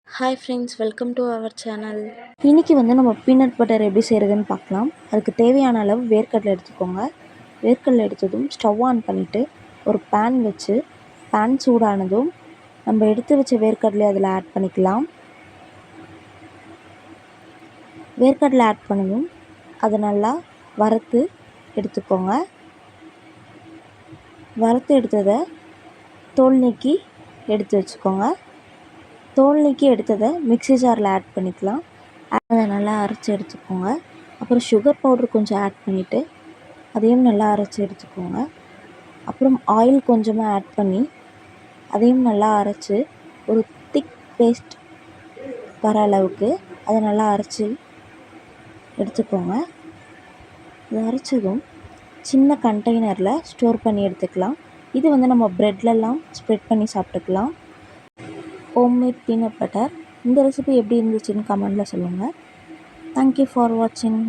Hi friends, welcome to our channel. இன்றைக்கி நம்ம peanut butter எப்படி செய்கிறதுன்னு பார்க்கலாம். அதுக்கு தேவையான அளவு வேர்க்கடலை எடுத்துக்கோங்க. வேர்க்கடலை எடுத்ததும் ஸ்டவ் ஆன் பண்ணிவிட்டு ஒரு பேன் வச்சு, பேன் சூடானதும் நம்ம எடுத்து வச்ச வேர்க்கடலை அதில் ஆட் பண்ணிக்கலாம். வேர்க்கடலை ஆட் பண்ணதும் அதை நல்லா வறுத்து எடுத்துக்கோங்க. வறுத்து எடுத்ததை தோல் நீக்கி எடுத்து வச்சுக்கோங்க. தோல் நீக்கி எடுத்ததை மிக்ஸி ஜாரில் ஆட் பண்ணிக்கலாம். அதை நல்லா அரைச்சி எடுத்துக்கோங்க. அப்புறம் சுகர் பவுடர் கொஞ்சம் ஆட் பண்ணிவிட்டு அதையும் நல்லா அரைச்சி எடுத்துக்கோங்க. அப்புறம் ஆயில் கொஞ்சமாக ஆட் பண்ணி அதையும் நல்லா அரைச்சி ஒரு திக் பேஸ்ட் வர அளவுக்கு அதை நல்லா அரைச்சி எடுத்துக்கோங்க. அதை அரைச்சதும் சின்ன கண்டெய்னரில் ஸ்டோர் பண்ணி எடுத்துக்கலாம். இது நம்ம ப்ரெட்லலாம் ஸ்ப்ரெட் பண்ணி சாப்பிட்டுக்கலாம். Homemade peanut butter. இந்த ரெசிபி எப்படி இருந்துச்சுன்னு கமெண்டில் சொல்லுங்கள். தேங்க்யூ ஃபார் வாட்சிங்.